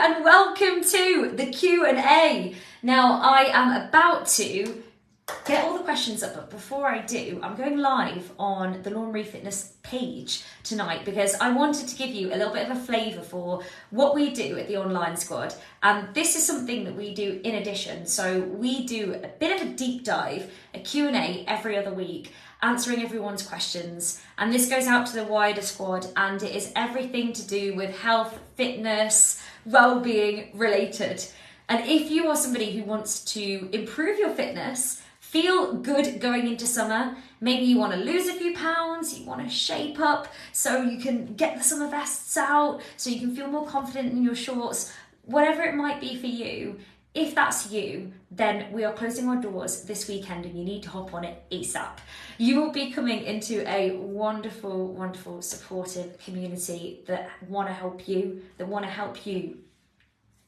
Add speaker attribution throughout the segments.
Speaker 1: and welcome to the Q&A. Now, I am about to get all the questions up, but before I do, I'm going live on the Lawn Fitness page tonight because I wanted to give you a little bit of a flavour for what we do at the online squad. And this is something that we do in addition. So we do a bit of a deep dive, a Q&A every other week, answering everyone's questions. And this goes out to the wider squad, and it is everything to do with health, fitness, well-being related. And if you are somebody who wants to improve your fitness, feel good going into summer, maybe you want to lose a few pounds, you want to shape up so you can get the summer vests out, so you can feel more confident in your shorts, whatever it might be for you, if that's you, then we are closing our doors this weekend and you need to hop on it ASAP. You will be coming into a wonderful, wonderful, supportive community that want to help you,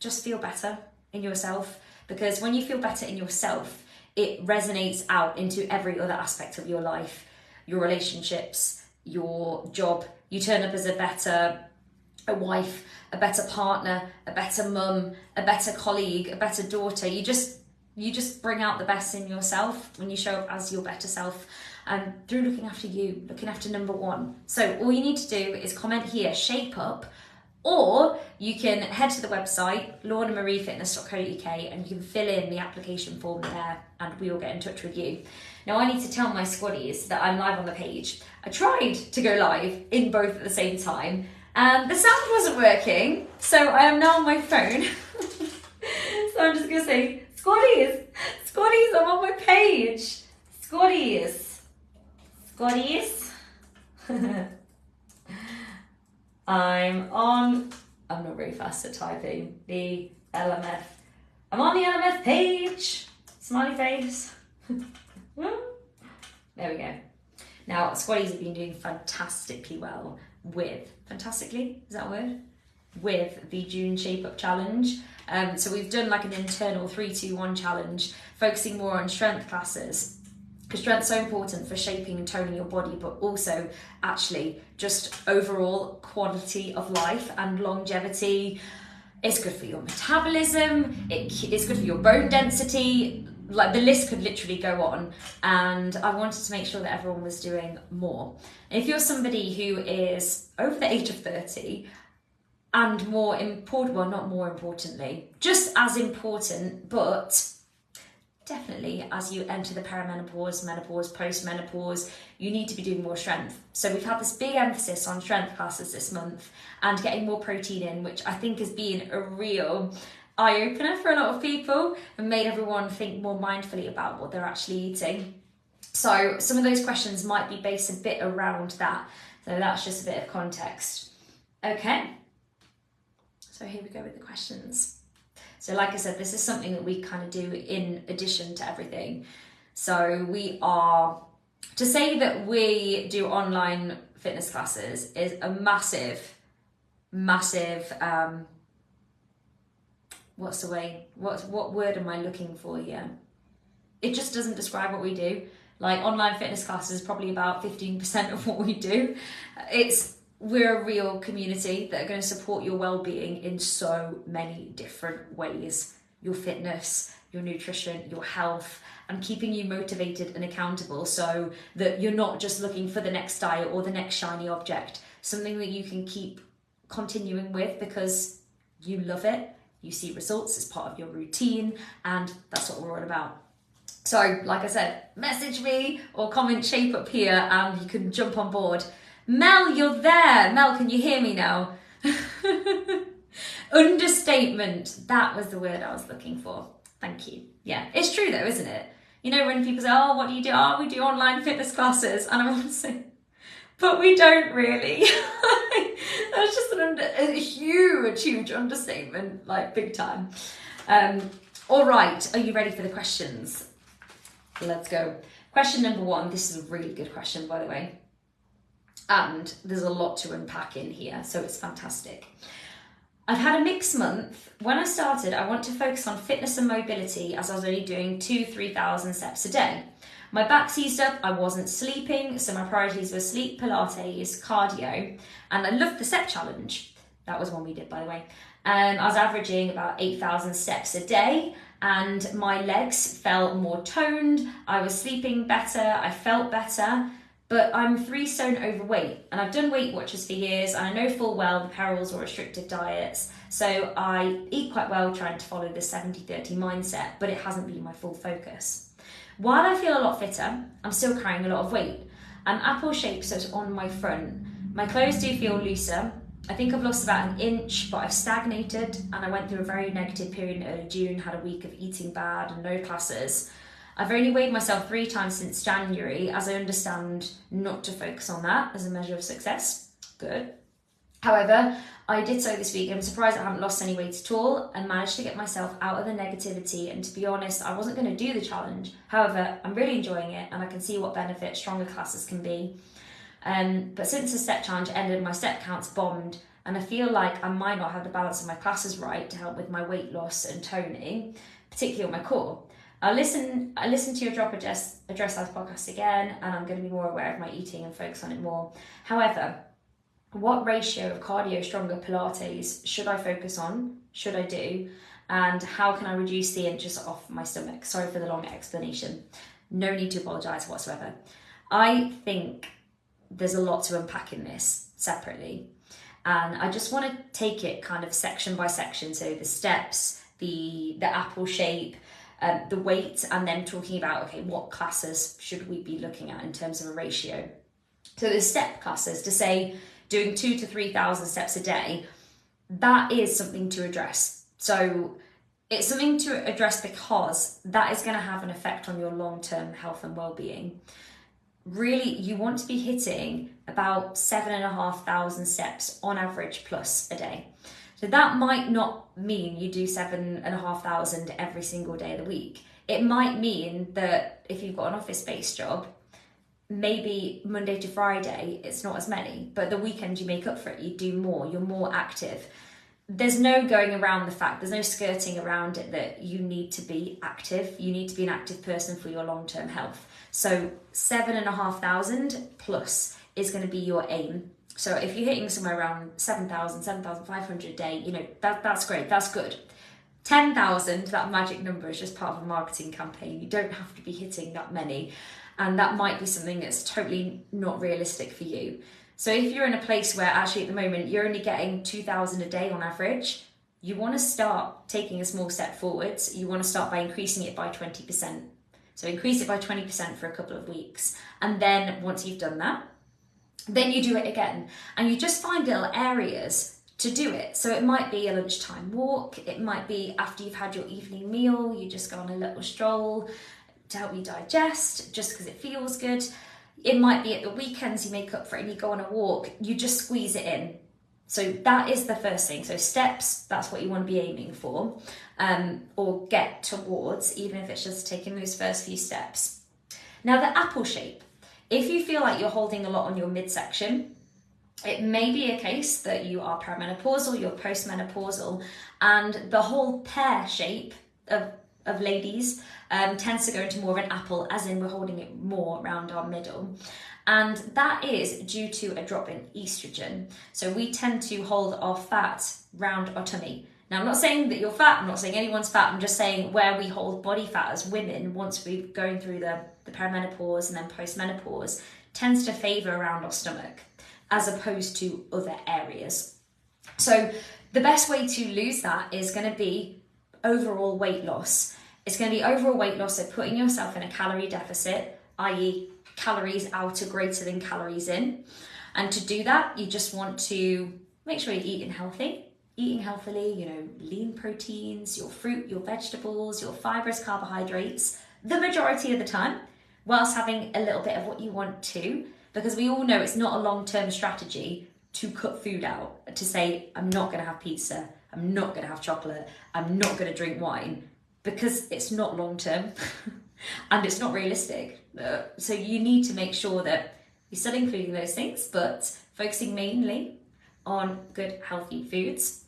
Speaker 1: just feel better in yourself, because when you feel better in yourself, it resonates out into every other aspect of your life, your relationships, your job. You turn up as a wife, a better partner, a better mum, a better colleague, a better daughter. You just bring out the best in yourself when you show up as your better self, through looking after you, looking after number one. So all you need to do is comment here, shape up, or you can head to the website, lawnandmariefitness.co.uk, and you can fill in the application form there and we will get in touch with you. Now, I need to tell my squaddies that I'm live on the page. I tried to go live in both at the same time and the sound wasn't working, so I am now on my phone. So I'm just gonna say, squaddies, I'm on my page. Squaddies. I'm not very fast at typing, the LMF. I'm on the LMF page. Smiley face. There we go. Now, squaddies have been doing fantastically well with the June Shape Up Challenge. So we've done like an internal 3-2-1 challenge, focusing more on strength classes. Because strength's so important for shaping and toning your body, but also actually just overall quality of life and longevity. It's good for your metabolism, it's good for your bone density, like the list could literally go on. And I wanted to make sure that everyone was doing more. And if you're somebody who is over the age of 30, and more important, well, not more importantly, just as important, but definitely as you enter the perimenopause, menopause, postmenopause, you need to be doing more strength. So we've had this big emphasis on strength classes this month and getting more protein in, which I think has been a real eye-opener for a lot of people and made everyone think more mindfully about what they're actually eating. So some of those questions might be based a bit around that. So that's just a bit of context. Okay, so here we go with the questions. So like I said, this is something that we kind of do in addition to everything. So to say that we do online fitness classes is a massive, what word am I looking for here? It just doesn't describe what we do. Like, online fitness classes is probably about 15% of what we do. We're a real community that are going to support your well-being in so many different ways. Your fitness, your nutrition, your health, and keeping you motivated and accountable so that you're not just looking for the next diet or the next shiny object, something that you can keep continuing with because you love it, you see results as part of your routine, and that's what we're all about. So, like I said, message me or comment shape up here and you can jump on board. Mel, you're there. Mel, can you hear me now? Understatement. That was the word I was looking for. Thank you. Yeah, it's true though, isn't it? You know, when people say, oh, what do you do? Oh, we do online fitness classes. And I want to say, but we don't really. That's just a huge understatement, like big time. All right, are you ready for the questions? Let's go. Question number 1. This is a really good question, by the way. And there's a lot to unpack in here, so it's fantastic. I've had a mixed month. When I started, I want to focus on fitness and mobility as I was only doing 2,000-3,000 steps a day. My back seized up, I wasn't sleeping, so my priorities were sleep, Pilates, cardio, and I loved the step challenge. That was one we did, by the way. I was averaging about 8,000 steps a day, and my legs felt more toned. I was sleeping better. I felt better. But I'm 3 stone overweight, and I've done Weight Watchers for years, and I know full well the perils or restrictive diets. So I eat quite well, trying to follow the 70-30 mindset, but it hasn't been my full focus. While I feel a lot fitter, I'm still carrying a lot of weight. I'm apple shaped, so it's on my front. My clothes do feel looser. I think I've lost about an inch, but I've stagnated, and I went through a very negative period in early June, had a week of eating bad and no classes. I've only weighed myself 3 times since January, as I understand not to focus on that as a measure of success. Good. However, I did so this week. I'm surprised I haven't lost any weight at all and managed to get myself out of the negativity. And to be honest, I wasn't going to do the challenge. However, I'm really enjoying it, and I can see what benefit stronger classes can be. But since the step challenge ended, my step counts bombed, and I feel like I might not have the balance of my classes right to help with my weight loss and toning, particularly on my core. I listen to your Drop Address Size podcast again, and I'm going to be more aware of my eating and focus on it more. However, what ratio of cardio stronger Pilates should I focus on? Should I do? And how can I reduce the inches off my stomach? Sorry for the long explanation. No need to apologise whatsoever. I think there's a lot to unpack in this separately, and I just want to take it kind of section by section. So the steps, the apple shape, the weight, and then talking about, okay, what classes should we be looking at in terms of a ratio. So the step classes, to say doing 2,000 to 3,000 steps a day, that is something to address. So it's something to address because that is going to have an effect on your long-term health and well-being. Really, you want to be hitting about 7,500 steps on average plus a day. So that might not mean you do 7,500 every single day of the week. It might mean that if you've got an office-based job, maybe Monday to Friday, it's not as many, but the weekend you make up for it, you do more, you're more active. There's no going around the fact, there's no skirting around it that you need to be active. You need to be an active person for your long-term health. So 7,500 plus is going to be your aim. So if you're hitting somewhere around 7,000, 7,500 a day, you know, that's great, that's good. 10,000, that magic number, is just part of a marketing campaign. You don't have to be hitting that many. And that might be something that's totally not realistic for you. So if you're in a place where actually at the moment you're only getting 2,000 a day on average, you want to start taking a small step forwards. You want to start by increasing it by 20%. So increase it by 20% for a couple of weeks. And then once you've done that, then you do it again. And you just find little areas to do it. So it might be a lunchtime walk. It might be after you've had your evening meal, you just go on a little stroll to help you digest, just because it feels good. It might be at the weekends you make up for it and you go on a walk, you just squeeze it in. So that is the first thing. So steps, that's what you want to be aiming for, or get towards, even if it's just taking those first few steps. Now the apple shape, if you feel like you're holding a lot on your midsection, it may be a case that you are perimenopausal, you're postmenopausal, and the whole pear shape of ladies tends to go into more of an apple, as in we're holding it more around our middle. And that is due to a drop in estrogen. So we tend to hold our fat round our tummy. Now, I'm not saying that you're fat, I'm not saying anyone's fat, I'm just saying where we hold body fat as women once we're going through the perimenopause and then postmenopause tends to favour around our stomach as opposed to other areas. So the best way to lose that is going to be overall weight loss. It's going to be overall weight loss, so putting yourself in a calorie deficit, i.e. calories out are greater than calories in. And to do that, you just want to make sure you're eating healthy. Eating healthily, you know, lean proteins, your fruit, your vegetables, your fibrous carbohydrates, the majority of the time, whilst having a little bit of what you want to, because we all know it's not a long-term strategy to cut food out, to say, I'm not going to have pizza, I'm not going to have chocolate, I'm not going to drink wine, because it's not long-term and it's not realistic. So you need to make sure that you're still including those things, but focusing mainly on good, healthy foods.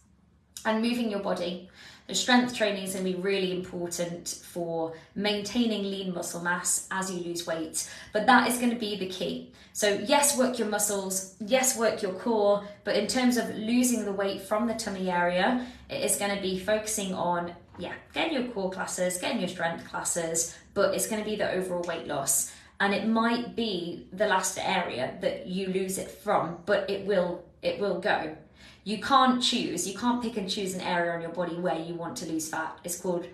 Speaker 1: and moving your body. The strength training is going to be really important for maintaining lean muscle mass as you lose weight, but that is going to be the key. So yes, work your muscles, yes, work your core, but in terms of losing the weight from the tummy area, it is going to be focusing on, getting your core classes, getting your strength classes, but it's going to be the overall weight loss. And it might be the last area that you lose it from, but it will go. You can't pick and choose an area on your body where you want to lose fat. It's called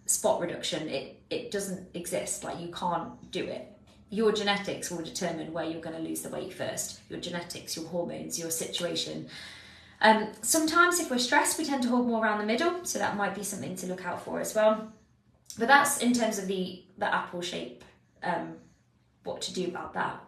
Speaker 1: spot reduction. It doesn't exist. Like, you can't do it. Your genetics will determine where you're going to lose the weight first. Your genetics, your hormones, your situation. Sometimes if we're stressed, we tend to hold more around the middle, so that might be something to look out for as well. But that's in terms of the apple shape, what to do about that.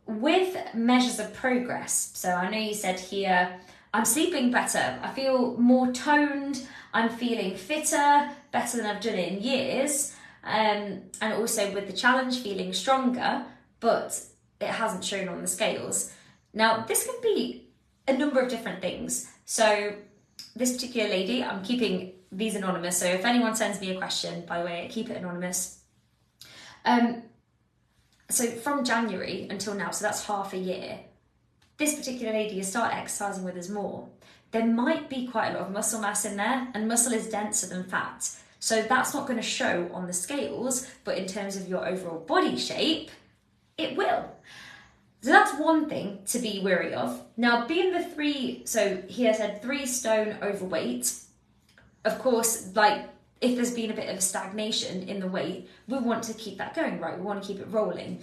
Speaker 1: With measures of progress, so I know you said here, I'm sleeping better, I feel more toned, I'm feeling fitter, better than I've done it in years, and also with the challenge feeling stronger, but it hasn't shown on the scales. Now, this can be a number of different things. So this particular lady, I'm keeping these anonymous, so if anyone sends me a question, by the way, keep it anonymous. So from January until now, so that's half a year, this particular lady has started exercising with us more. There might be quite a lot of muscle mass in there, and muscle is denser than fat. So that's not going to show on the scales, but in terms of your overall body shape, it will. So that's one thing to be wary of. Now, being so here I said 3 stone overweight, of course, like, if there's been a bit of a stagnation in the weight, we want to keep that going, right? We want to keep it rolling.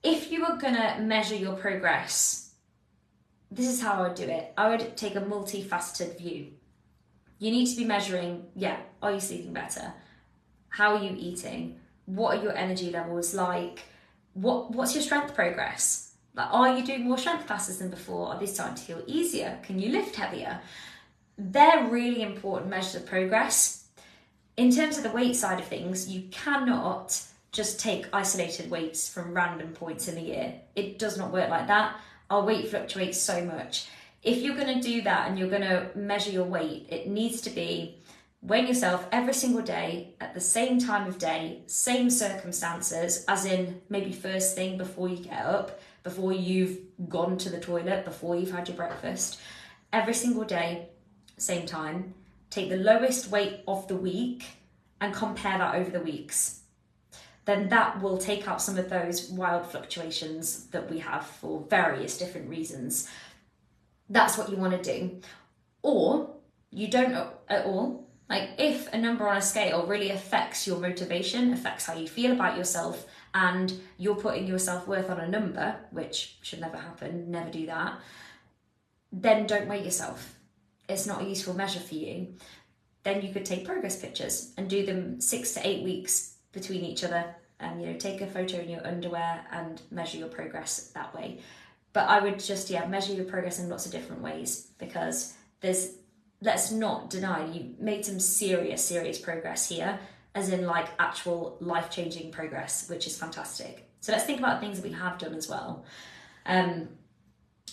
Speaker 1: If you are gonna measure your progress, this is how I would do it. I would take a multifaceted view. You need to be measuring, are you sleeping better? How are you eating? What are your energy levels like? What's your strength progress? Like, are you doing more strength classes than before? Are they starting to feel easier? Can you lift heavier? They're really important measures of progress. In terms of the weight side of things, you cannot just take isolated weights from random points in the year. It does not work like that. Our weight fluctuates so much. If you're going to do that and you're going to measure your weight, it needs to be weighing yourself every single day at the same time of day, same circumstances, as in maybe first thing before you get up, before you've gone to the toilet, before you've had your breakfast. Every single day, same time. Take the lowest weight of the week and compare that over the weeks. Then that will take out some of those wild fluctuations that we have for various different reasons. That's what you want to do. Or you don't at all. Like, if a number on a scale really affects your motivation, affects how you feel about yourself, and you're putting your self-worth on a number, which should never happen, never do that, then don't weigh yourself. It's not a useful measure for you. Then you could take progress pictures and do them 6 to 8 weeks between each other, and take a photo in your underwear and measure your progress that way. But I would just measure your progress in lots of different ways, because let's not deny, you made some serious progress here, as in like actual life-changing progress, which is fantastic. So let's think about things that we have done as well. And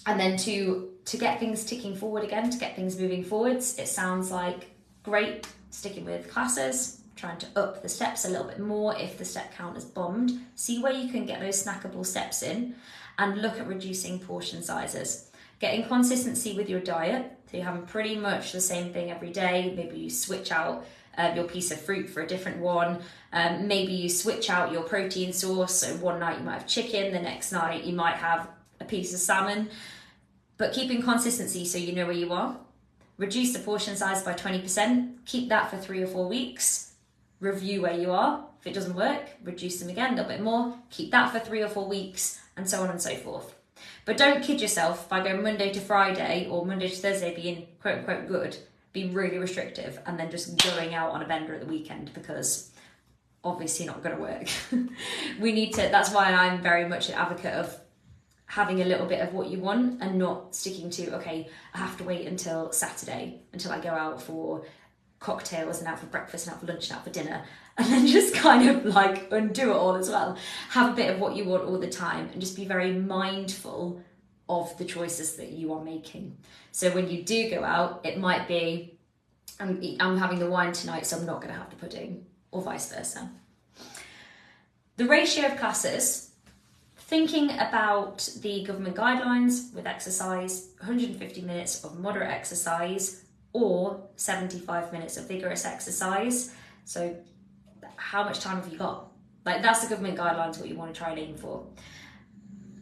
Speaker 1: then to get things ticking forward again, to get things moving forwards, it sounds like great sticking with classes, trying to up the steps a little bit more if the step count is bombed. See where you can get those snackable steps in, and look at reducing portion sizes. Getting consistency with your diet, so you're having pretty much the same thing every day. Maybe you switch out your piece of fruit for a different one. Maybe you switch out your protein source, so one night you might have chicken, the next night you might have a piece of salmon. But keeping consistency so you know where you are. Reduce the portion size by 20%, keep that for 3 or 4 weeks, review where you are. If it doesn't work, reduce them again a little bit more, keep that for 3 or 4 weeks, and so on and so forth. But don't kid yourself by going Monday to Friday or Monday to Thursday being quote unquote good, be really restrictive, and then just going out on a bender at the weekend, because obviously not going to work. That's why I'm very much an advocate of having a little bit of what you want and not sticking to, okay, I have to wait until Saturday, until I go out for cocktails and out for breakfast and out for lunch and out for dinner, and then just kind of like undo it all as well. Have a bit of what you want all the time, and just be very mindful of the choices that you are making. So when you do go out, it might be, I'm having the wine tonight, so I'm not going to have the pudding, or vice versa. The ratio of classes, thinking about the government guidelines with exercise, 150 minutes of moderate exercise or 75 minutes of vigorous exercise. So how much time have you got? Like, that's the government guidelines, what you want to try and aim for.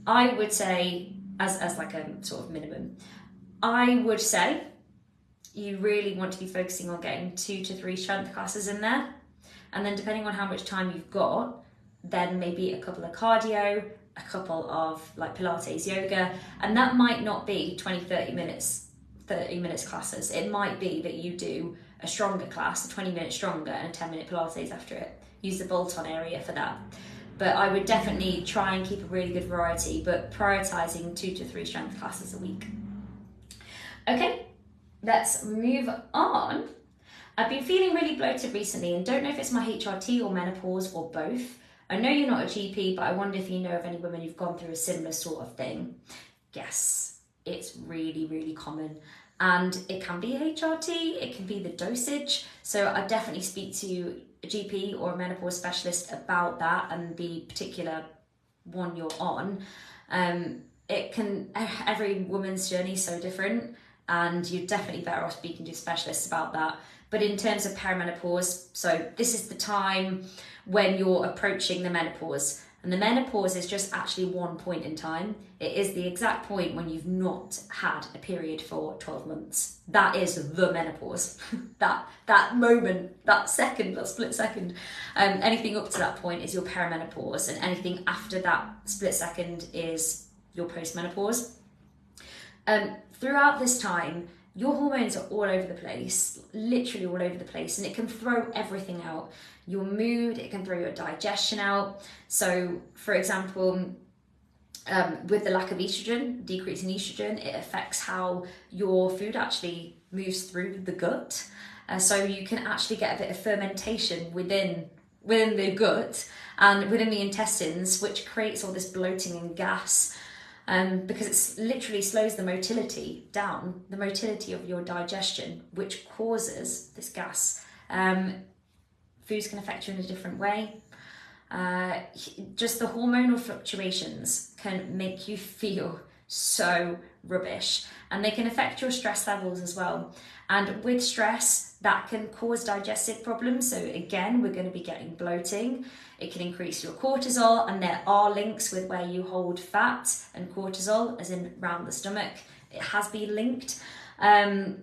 Speaker 1: I would say, as like a sort of minimum, I would say you really want to be focusing on getting 2 to 3 strength classes in there. And then depending on how much time you've got, then maybe a couple of cardio, a couple of like Pilates, yoga, and that might not be 30 minutes classes. It might be that you do a stronger class, a 20-minute stronger and a 10-minute Pilates after it. Use the bolt-on area for that. But I would definitely try and keep a really good variety, but prioritizing 2 to 3 strength classes a week. Okay, let's move on. I've been feeling really bloated recently and don't know if it's my HRT or menopause or both. I know you're not a GP, but I wonder if you know of any women who've gone through a similar sort of thing. Yes, it's really, really common. And it can be HRT, it can be the dosage. So I definitely speak to a GP or a menopause specialist about that and the particular one you're on. Every woman's journey is so different, and you're definitely better off speaking to specialists about that. But in terms of perimenopause, so this is the time when you're approaching the menopause. And the menopause is just actually one point in time. It is the exact point when you've not had a period for 12 months. That is the menopause. that moment, that second, that split second. Anything up to that point is your perimenopause, and anything after that split second is your postmenopause. Throughout this time, your hormones are all over the place, literally all over the place, and it can throw everything out. Your mood, it can throw your digestion out. So, for example, with the lack of estrogen, decrease in estrogen, it affects how your food actually moves through the gut. So you can actually get a bit of fermentation within the gut and within the intestines, which creates all this bloating and gas. Because it literally slows the motility down, the motility of your digestion, which causes this gas. Foods can affect you in a different way. Just the hormonal fluctuations can make you feel so rubbish, and they can affect your stress levels as well. And with stress, that can cause digestive problems. So again, we're going to be getting bloating. It can increase your cortisol, and there are links with where you hold fat and cortisol, as in around the stomach. It has been linked. And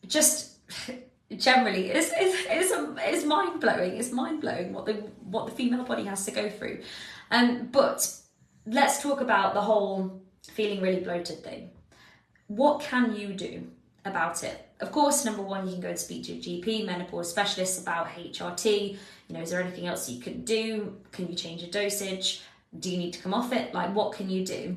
Speaker 1: just generally, it's mind-blowing. It's mind-blowing what the female body has to go through. But let's talk about the whole feeling really bloated thing. What can you do about it? Of course, number one, you can go and speak to a GP, menopause specialist about HRT. Is there anything else you can do? Can you change your dosage? Do you need to come off it? Like, what can you do?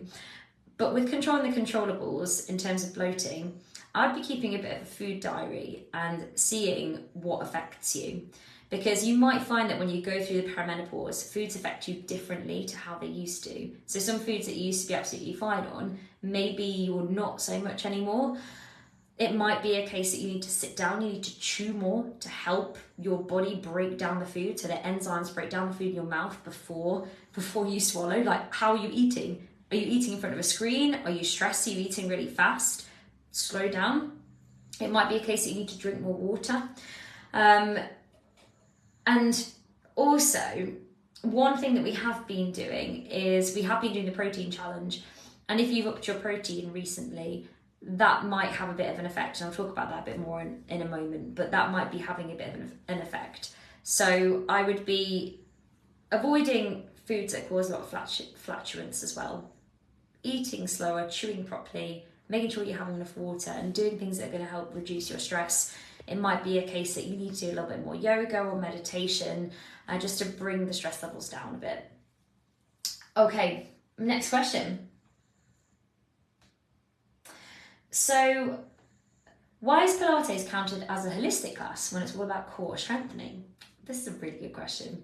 Speaker 1: But with controlling the controllables in terms of bloating, I'd be keeping a bit of a food diary and seeing what affects you. Because you might find that when you go through the perimenopause, foods affect you differently to how they used to. So some foods that you used to be absolutely fine on, maybe you're not so much anymore. It might be a case that you need to sit down, you need to chew more to help your body break down the food, so the enzymes break down the food in your mouth before you swallow. Like, how are you eating? Are you eating in front of a screen? Are you stressed? Are you eating really fast? Slow down. It might be a case that you need to drink more water. And also, one thing that we have been doing is we have been doing the protein challenge. And if you've upped your protein recently, that might have a bit of an effect. And I'll talk about that a bit more in a moment, but that might be having a bit of an effect. So I would be avoiding foods that cause a lot of flatulence as well. Eating slower, chewing properly, making sure you're having enough water, and doing things that are going to help reduce your stress. It might be a case that you need to do a little bit more yoga or meditation just to bring the stress levels down a bit. Okay, next question. So, why is Pilates counted as a holistic class when it's all about core strengthening? This is a really good question.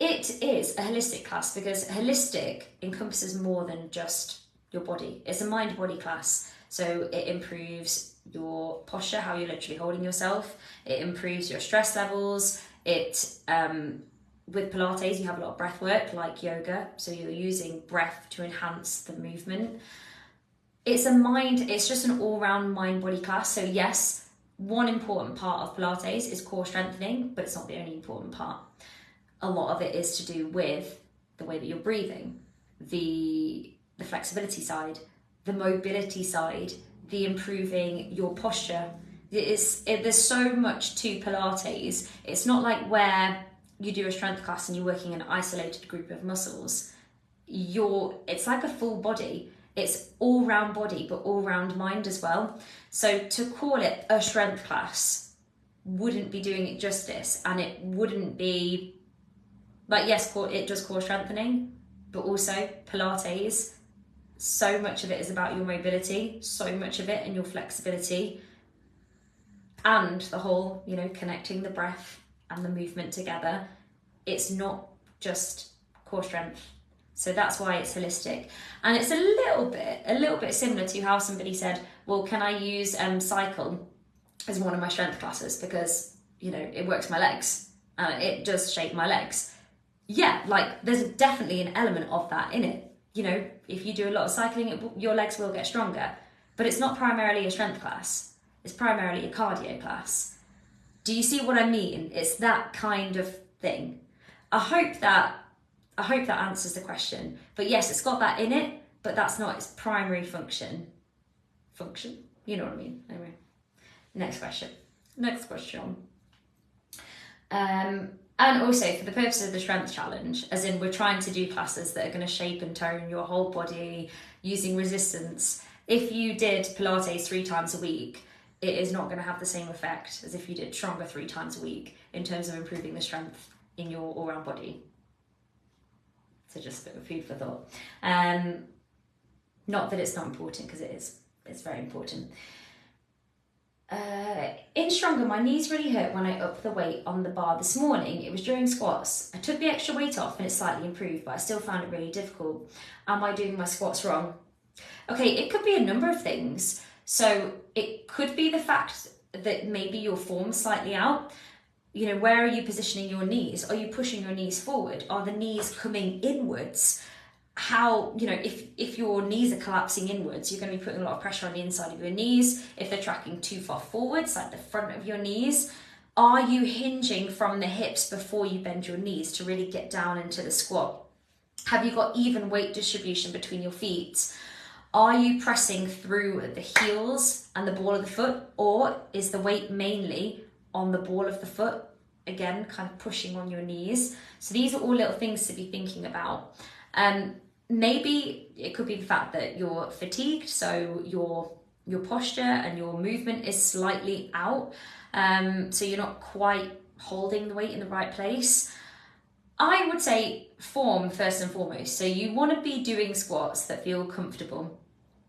Speaker 1: It is a holistic class because holistic encompasses more than just your body. It's a mind-body class. So it improves your posture, how you're literally holding yourself. It improves your stress levels. With Pilates, you have a lot of breath work like yoga. So you're using breath to enhance the movement. It's just an all-round mind-body class. So yes, one important part of Pilates is core strengthening, but it's not the only important part. A lot of it is to do with the way that you're breathing, the flexibility side, the mobility side, the improving your posture. There's so much to Pilates. It's not like where you do a strength class and you're working an isolated group of muscles. It's like a full body. It's all round body, but all round mind as well. So to call it a strength class wouldn't be doing it justice, and it wouldn't be like, yes, it does core strengthening, but also Pilates, so much of it is about your mobility, so much of it and your flexibility, and the whole, connecting the breath and the movement together. It's not just core strength. So that's why it's holistic. And it's a little bit similar to how somebody said, well, can I use cycle as one of my strength classes because, it works my legs and it does shape my legs. Yeah, like there's definitely an element of that in it. If you do a lot of cycling, your legs will get stronger, but it's not primarily a strength class. It's primarily a cardio class. Do you see what I mean? It's that kind of thing. I hope that answers the question. But yes, it's got that in it, but that's not its primary function. You know what I mean? Anyway, next question. And also, for the purpose of the strength challenge, as in we're trying to do classes that are going to shape and tone your whole body using resistance. If you did Pilates 3 times a week, it is not going to have the same effect as if you did stronger 3 times a week in terms of improving the strength in your all-round body. So just a bit of food for thought. Not that it's not important, because it is. It's very important. In Stronger, my knees really hurt when I upped the weight on the bar this morning. It was during squats. I took the extra weight off and it slightly improved, but I still found it really difficult. Am I doing my squats wrong? Okay, it could be a number of things. So it could be the fact that maybe your form's slightly out. Where are you positioning your knees? Are you pushing your knees forward? Are the knees coming inwards? How, if your knees are collapsing inwards, you're going to be putting a lot of pressure on the inside of your knees. If they're tracking too far forwards, like the front of your knees, are you hinging from the hips before you bend your knees to really get down into the squat? Have you got even weight distribution between your feet? Are you pressing through the heels and the ball of the foot, or is the weight mainly on the ball of the foot? Again, kind of pushing on your knees. So these are all little things to be thinking about. Maybe it could be the fact that you're fatigued, so your posture and your movement is slightly out, so you're not quite holding the weight in the right place. I would say form first and foremost. So you want to be doing squats that feel comfortable.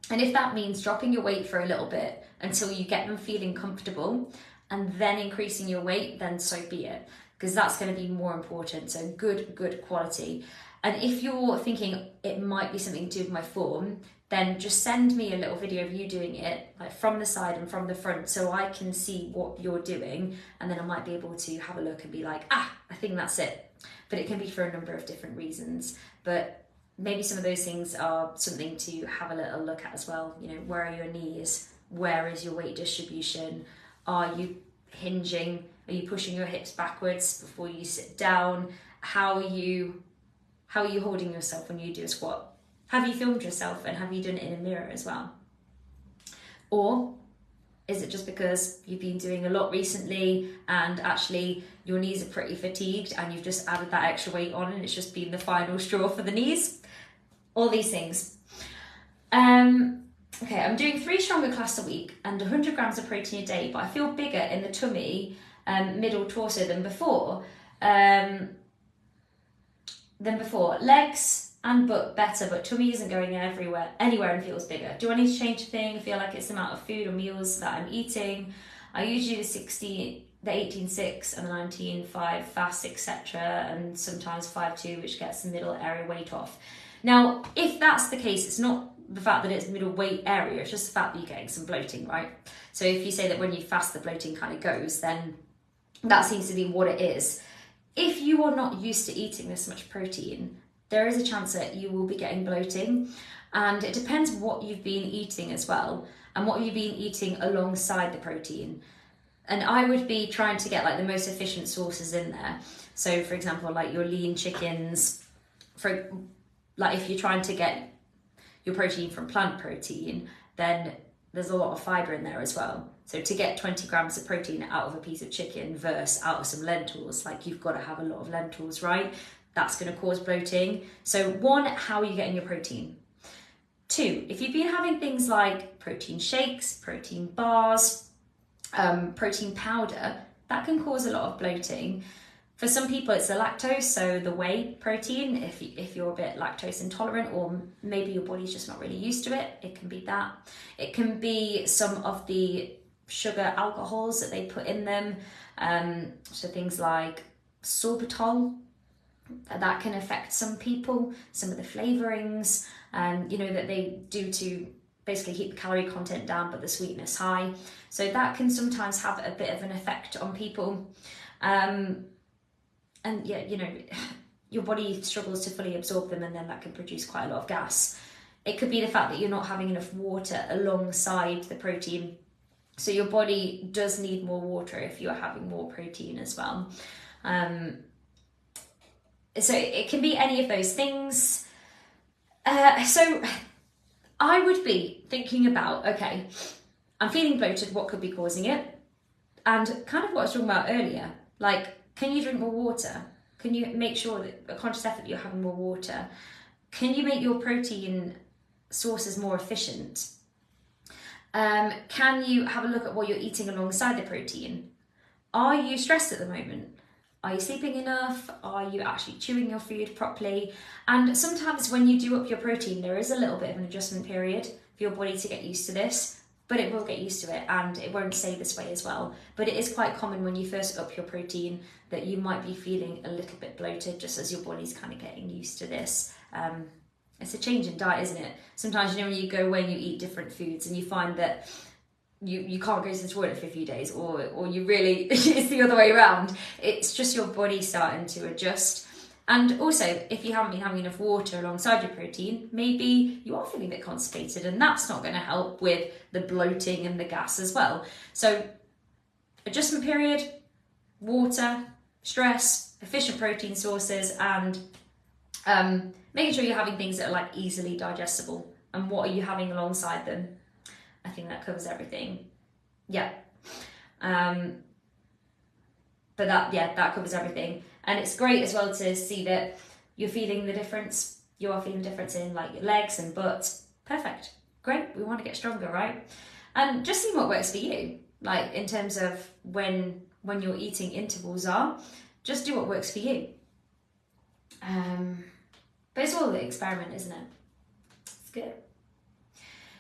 Speaker 1: And if that means dropping your weight for a little bit until you get them feeling comfortable and then increasing your weight, then so be it, because that's going to be more important. So good quality. And if you're thinking it might be something to do with my form, then just send me a little video of you doing it, like from the side and from the front, so I can see what you're doing, and then I might be able to have a look and be like, I think that's it. But it can be for a number of different reasons. But maybe some of those things are something to have a little look at as well. Where are your knees? Where is your weight distribution? Are you hinging? Are you pushing your hips backwards before you sit down? How are you holding yourself when you do a squat? Have you filmed yourself, and have you done it in a mirror as well? Or is it just because you've been doing a lot recently and actually your knees are pretty fatigued and you've just added that extra weight on and it's just been the final straw for the knees? All these things. Okay, I'm doing 3 Stronger class a week and 100 grams of protein a day, but I feel bigger in the tummy, middle torso than before. Legs and butt better, but tummy isn't going anywhere and feels bigger. Do I need to change a thing? I feel like it's the amount of food or meals that I'm eating. I usually do the 18.6 and the 19.5 fast, etc., and sometimes 5.2, which gets the middle area weight off. Now, if that's the case, it's not the fact that it's middle weight area, it's just the fact that you're getting some bloating, right? So if you say that when you fast, the bloating kind of goes, then that seems to be what it is. If you are not used to eating this much protein, there is a chance that you will be getting bloating, and it depends what you've been eating as well, and what you've been eating alongside the protein. And I would be trying to get like the most efficient sources in there. So for example, like your lean chickens, for like if you're trying to get your protein from plant protein, then there's a lot of fiber in there as well. So to get 20 grams of protein out of a piece of chicken versus out of some lentils, like you've got to have a lot of lentils, right? That's going to cause bloating. So one, how are you getting your protein? Two, if you've been having things like protein shakes, protein bars, protein powder, that can cause a lot of bloating. For some people it's the lactose, so the whey protein, if you're a bit lactose intolerant, or maybe your body's just not really used to it, it can be that. It can be some of the sugar alcohols that they put in them, so things like sorbitol, that can affect some people, some of the flavourings, that they do to basically keep the calorie content down but the sweetness high. So that can sometimes have a bit of an effect on people. And yeah, your body struggles to fully absorb them, and then that can produce quite a lot of gas. It could be the fact that you're not having enough water alongside the protein. So your body does need more water if you're having more protein as well. So it can be any of those things. So I would be thinking about, okay, I'm feeling bloated, what could be causing it? And kind of what I was talking about earlier, like, can you drink more water? Can you make sure that a conscious effort you're having more water? Can you make your protein sources more efficient? Can you have a look at what you're eating alongside the protein? Are you stressed at the moment? Are you sleeping enough? Are you actually chewing your food properly? And sometimes when you do up your protein, there is a little bit of an adjustment period for your body to get used to this, but it will get used to it, and it won't stay this way as well. But it is quite common when you first up your protein that you might be feeling a little bit bloated, just as your body's kind of getting used to this. It's a change in diet, isn't it? Sometimes, when you go away and you eat different foods and you find that you can't go to the toilet for a few days, or you really, it's the other way around. It's just your body starting to adjust. And also, if you haven't been having enough water alongside your protein, maybe you are feeling a bit constipated, and that's not going to help with the bloating and the gas as well. So adjustment period, water, stress, efficient protein sources, and making sure you're having things that are like easily digestible. And what are you having alongside them? I think that covers everything. Yeah. But that covers everything. And it's great as well to see that you're feeling the difference. You are feeling the difference in like your legs and butt. Perfect. Great. We want to get stronger, right? And just see what works for you. Like in terms of when your eating intervals are, just do what works for you. But it's all the experiment, isn't it? It's good.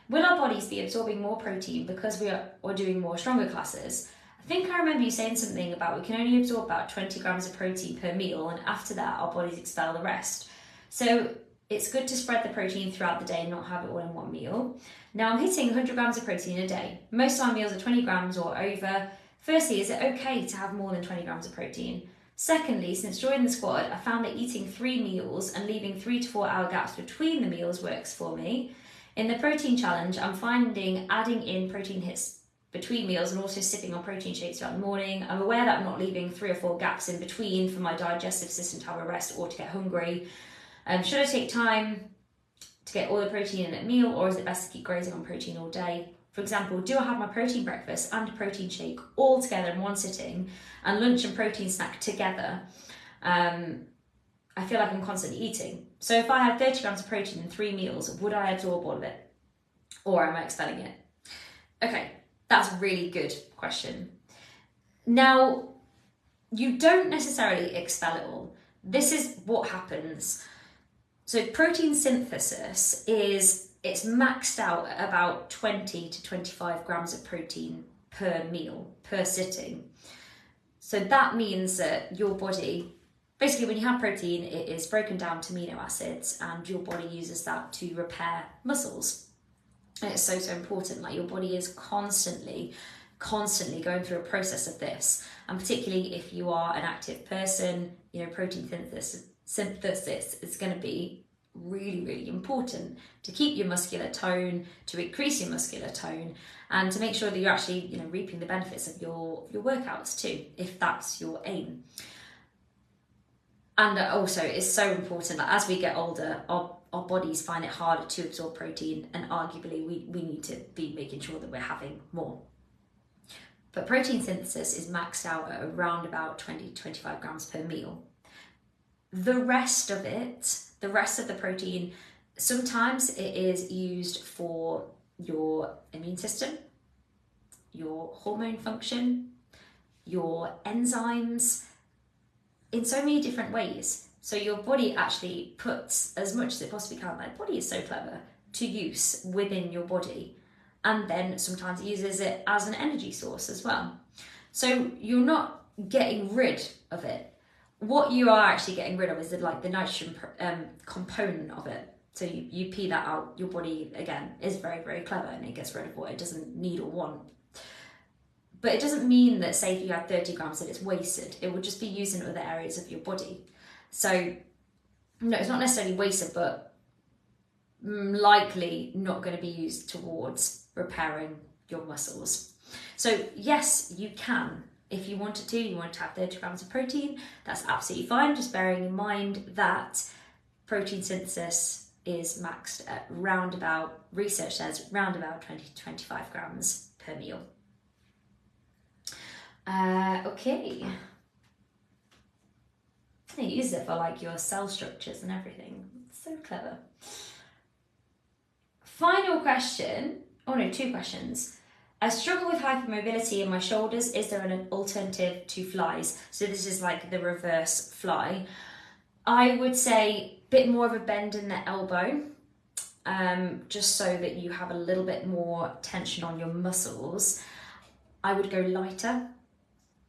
Speaker 1: Will our bodies be absorbing more protein because we are doing more stronger classes? I think I remember you saying something about we can only absorb about 20 grams of protein per meal, and after that our bodies expel the rest. So it's good to spread the protein throughout the day and not have it all in one meal. Now I'm hitting 100 grams of protein a day. Most of our meals are 20 grams or over. Firstly, is it okay to have more than 20 grams of protein? Secondly, since joining the squad, I found that eating 3 meals and leaving 3 to 4 hour gaps between the meals works for me. In the protein challenge, I'm finding adding in protein hits between meals and also sipping on protein shakes throughout the morning. I'm aware that I'm not leaving 3 or 4 gaps in between for my digestive system to have a rest or to get hungry. Should I take time to get all the protein in at meal, or is it best to keep grazing on protein all day? For example, do I have my protein breakfast and a protein shake all together in one sitting, and lunch and protein snack together? I feel like I'm constantly eating. So if I had 30 grams of protein in 3 meals, would I absorb all of it? Or am I expelling it? Okay, that's a really good question. Now, you don't necessarily expel it all. This is what happens. So protein synthesis it's maxed out at about 20 to 25 grams of protein per meal, per sitting. So that means that your body, basically when you have protein, it is broken down to amino acids and your body uses that to repair muscles. And it's so, so important. Like your body is constantly going through a process of this. And particularly if you are an active person, you know, protein synthesis is going to be really, really important to keep your muscular tone, to increase your muscular tone, and to make sure that you're actually, you know, reaping the benefits of your workouts too, if that's your aim. And also it's so important that as we get older, our bodies find it harder to absorb protein, and arguably we need to be making sure that we're having more. But protein synthesis is maxed out at around about 20 to 25 grams per meal. The rest of the protein, sometimes it is used for your immune system, your hormone function, your enzymes, in so many different ways. So your body actually puts as much as it possibly can, like the body is so clever, to use within your body. And then sometimes it uses it as an energy source as well. So you're not getting rid of it. What you are actually getting rid of is the nitrogen component of it. So you pee that out, your body, again, is very, very clever and it gets rid of what it doesn't need or want. But it doesn't mean that, say, if you had 30 grams that it's wasted. It would just be used in other areas of your body. So, no, it's not necessarily wasted, but likely not going to be used towards repairing your muscles. So, yes, you can. If you wanted to, you want to have 30 grams of protein, that's absolutely fine. Just bearing in mind that protein synthesis is maxed at research says round about 20 to 25 grams per meal. Okay. They use it for like your cell structures and everything. It's so clever. Final question. Oh no, 2 questions. I struggle with hypermobility in my shoulders. Is there an alternative to flies? So this is like the reverse fly. I would say a bit more of a bend in the elbow, just so that you have a little bit more tension on your muscles. I would go lighter.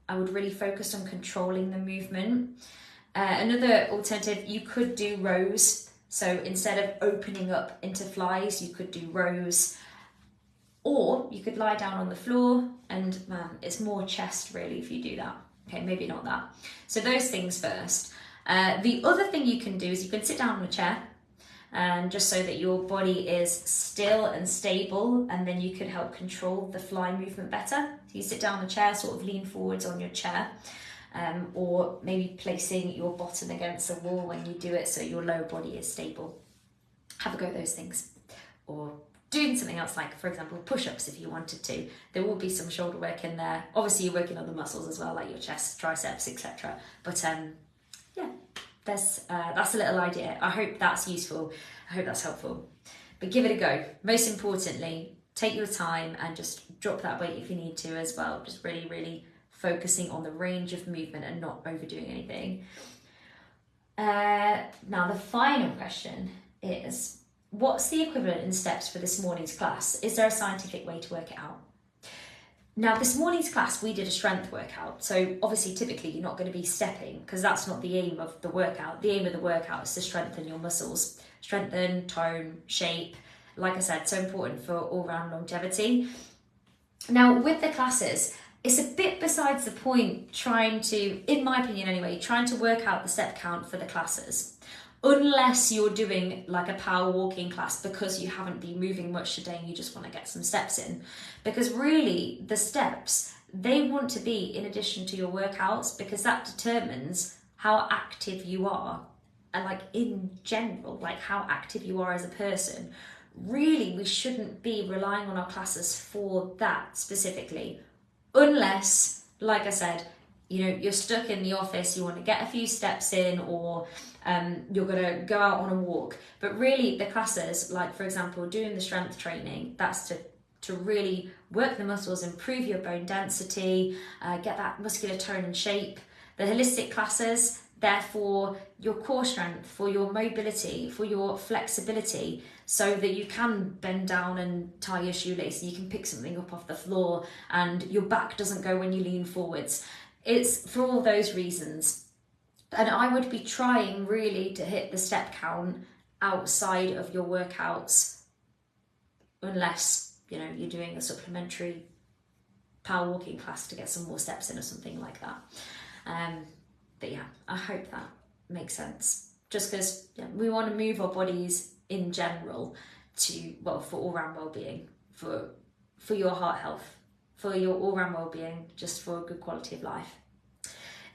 Speaker 1: I would really focus on controlling the movement. Another alternative, you could do rows. So instead of opening up into flies, you could do rows. Or you could lie down on the floor, and it's more chest really if you do that. Okay, maybe not that. So those things first. The other thing you can do is you can sit down on a chair, and just so that your body is still and stable, and then you can help control the fly movement better. So you sit down on a chair, sort of lean forwards on your chair, or maybe placing your bottom against the wall when you do it so your lower body is stable. Have a go at those things. Or doing something else, like for example push-ups if you wanted to. There will be some shoulder work in there. Obviously you're working on the muscles as well, like your chest, triceps, etc. But yeah, that's a little idea. I hope that's useful. I hope that's helpful. But give it a go. Most importantly, take your time and just drop that weight if you need to as well. Just really, really focusing on the range of movement and not overdoing anything. Now the final question is, what's the equivalent in steps for this morning's class? Is there a scientific way to work it out? Now, this morning's class, we did a strength workout. So obviously, typically, you're not going to be stepping because that's not the aim of the workout. The aim of the workout is to strengthen your muscles. Strengthen, tone, shape. Like I said, so important for all-round longevity. Now, with the classes, it's a bit besides the point trying to, in my opinion anyway, trying to work out the step count for the classes. Unless you're doing like a power walking class because you haven't been moving much today and you just want to get some steps in. Because really the steps, they want to be in addition to your workouts, because that determines how active you are. And like in general, like how active you are as a person. Really, we shouldn't be relying on our classes for that specifically. Unless, like I said, you know, you're stuck in the office, you want to get a few steps in, or you're going to go out on a walk. But really the classes, like for example doing the strength training, that's to really work the muscles, improve your bone density, get that muscular tone and shape. The holistic classes, therefore your core strength, for your mobility, for your flexibility, so that you can bend down and tie your shoelace, you can pick something up off the floor and your back doesn't go when you lean forwards. it's for all those reasons. And I would be trying really to hit the step count outside of your workouts, unless, you know, you're doing a supplementary power walking class to get some more steps in or something like that. But yeah, I hope that makes sense. Just because we want to move our bodies in general to, well, for all-round well-being, for your heart health, for your all-round well-being, just for a good quality of life.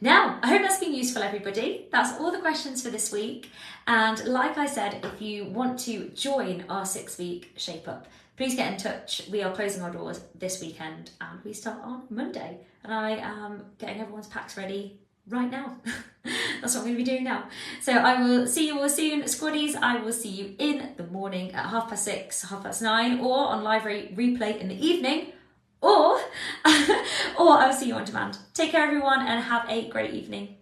Speaker 1: Now, I hope that's been useful, everybody. That's all the questions for this week. And like I said, if you want to join our 6-week Shape Up, please get in touch. We are closing our doors this weekend and we start on Monday. And I am getting everyone's packs ready right now. That's what I'm going to be doing now. So I will see you all soon, squaddies. I will see you in the morning at 6:30, 9:30, or on live replay in the evening, or I will see you on demand. Take care, everyone, and have a great evening.